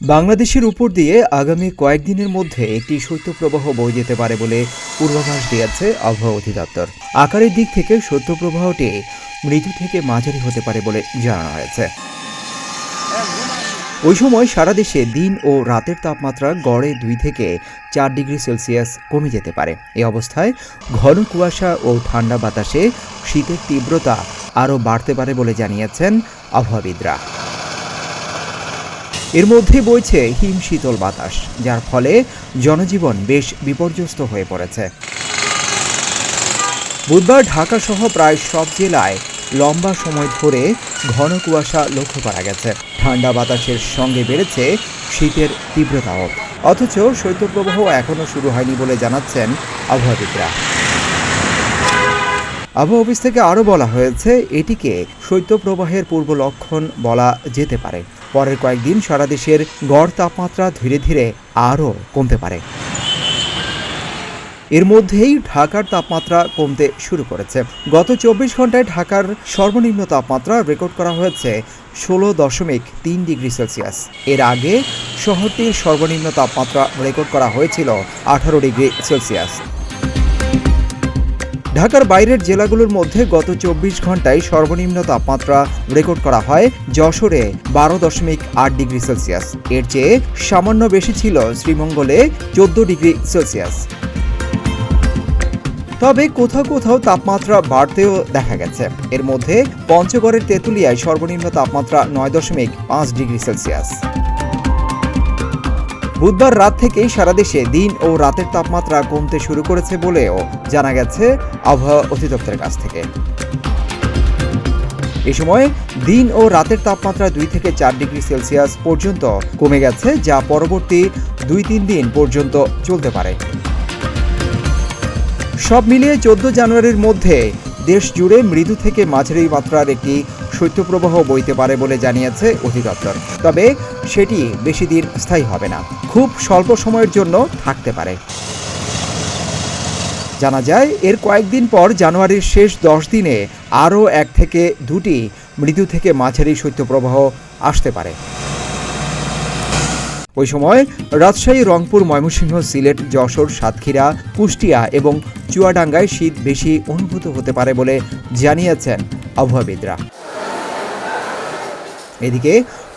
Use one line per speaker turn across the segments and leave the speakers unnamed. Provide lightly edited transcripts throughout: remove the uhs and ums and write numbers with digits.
বাংলাদেশের উপর দিয়ে আগামী কয়েকদিনের মধ্যে একটি শৈত্যপ্রবাহ বয়ে যেতে পারে বলে পূর্বাভাস দিয়েছে আবহাওয়া অধিদপ্তর। আকারের দিক থেকে শৈত্যপ্রবাহটি মৃদু থেকে মাঝারি হতে পারে বলে জানানো হয়েছে। ওই সময় সারা দেশে দিন ও রাতের তাপমাত্রা গড়ে 2 থেকে 4 ডিগ্রি সেলসিয়াস কমে যেতে পারে। এই অবস্থায় ঘন কুয়াশা ও ঠান্ডা বাতাসে শীতের তীব্রতা আরও বাড়তে পারে বলে জানিয়েছেন আবহাওয়াবিদরা। এর মধ্যে বইছে হিম শীতল বাতাস, যার ফলে জনজীবন বেশ বিপর্যস্ত হয়ে পড়েছে। বুধবার ঢাকাসহ প্রায় সব জেলায় লম্বা সময় ধরে ঘন কুয়াশা লক্ষ্য করা গেছে। ঠান্ডা বাতাসের সঙ্গে বেড়েছে শীতের তীব্রতাও। অথচ শৈত্যপ্রবাহ এখনও শুরু হয়নি বলে জানাচ্ছেন আবহাওয়াবিদরা। আবহাওয়া অফিস থেকে আরও বলা হয়েছে, এটিকে শৈত্যপ্রবাহের পূর্ব লক্ষণ বলা যেতে পারে। পরের কয়েকদিন সারা দেশের গড় তাপমাত্রা ধীরে ধীরে আরও কমতে পারে। এর মধ্যেই ঢাকার তাপমাত্রা কমতে শুরু করেছে। গত 24 ঘন্টায় ঢাকার সর্বনিম্ন তাপমাত্রা রেকর্ড করা হয়েছে 16.3 ডিগ্রি সেলসিয়াস। এর আগে শহরটির সর্বনিম্ন তাপমাত্রা রেকর্ড করা হয়েছিল 18 ডিগ্রি সেলসিয়াস। ঢাকার বাইরের জেলাগুলোর মধ্যে গত 24 ঘন্টায় সর্বনিম্ন তাপমাত্রা রেকর্ড করা হয় যশোরে 12.8 ডিগ্রি সেলসিয়াস। এর চেয়ে সামান্য বেশি ছিল শ্রীমঙ্গলে 14 ডিগ্রি সেলসিয়াস। তবে কোথাও কোথাও তাপমাত্রা বাড়তেও দেখা গেছে। এর মধ্যে পঞ্চগড়ের তেঁতুলিয়ায় সর্বনিম্ন তাপমাত্রা 9.5 ডিগ্রি সেলসিয়াস। বুধবার রাত থেকেই সারা দেশে দিন ও রাতের তাপমাত্রা কমতে শুরু করেছে বলেও জানা গেছে আবহাওয়া অধিদপ্তরের কাছ থেকে। এ সময় দিন ও রাতের তাপমাত্রা 2 থেকে 4 ডিগ্রি সেলসিয়াস পর্যন্ত কমে গেছে, যা পরবর্তী 2-3 দিন পর্যন্ত চলতে পারে। সব মিলিয়ে 14 জানুয়ারির মধ্যে দেশ জুড়ে মৃদু থেকে মাঝারি মাত্রার একটি শৈত্যপ্রবাহ বইতে পারে বলে জানিয়েছে অধিদপ্তর। তবে সেটি বেশি দিন স্থায়ী হবে না, খুব স্বল্প সময়ের জন্য থাকতে পারে। জানা যায়, এর কয়েকদিন পর জানুয়ারির শেষ 10 দিনে আরও 1 থেকে 2টি মৃদু থেকে মাঝারি শৈত্যপ্রবাহ আসতে পারে। ওই সময় রাজশাহী, রংপুর, ময়মনসিংহ, সিলেট, যশোর, সাতক্ষীরা, কুষ্টিয়া এবং চুয়াডাঙ্গায় শীত বেশি অনুভূত হতে পারে বলে জানিয়েছেন আবহাওয়াবিদরা। এদিকে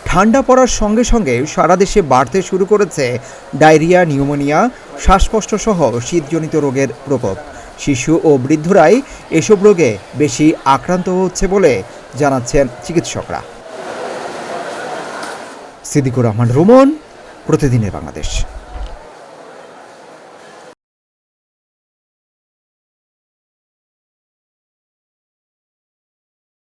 ঠান্ডা পড়ার সঙ্গে সঙ্গে সারা দেশে বাড়তে শুরু করেছে ডায়রিয়া, নিউমোনিয়া, শ্বাসকষ্ট সহ শীতজনিত রোগের প্রকোপ। শিশু ও বৃদ্ধরাই এসব রোগে বেশি আক্রান্ত হচ্ছে বলে জানাচ্ছেন চিকিৎসকরা। সিদ্দিকুর রহমান, রুমন, প্রতিদিনের বাংলাদেশ।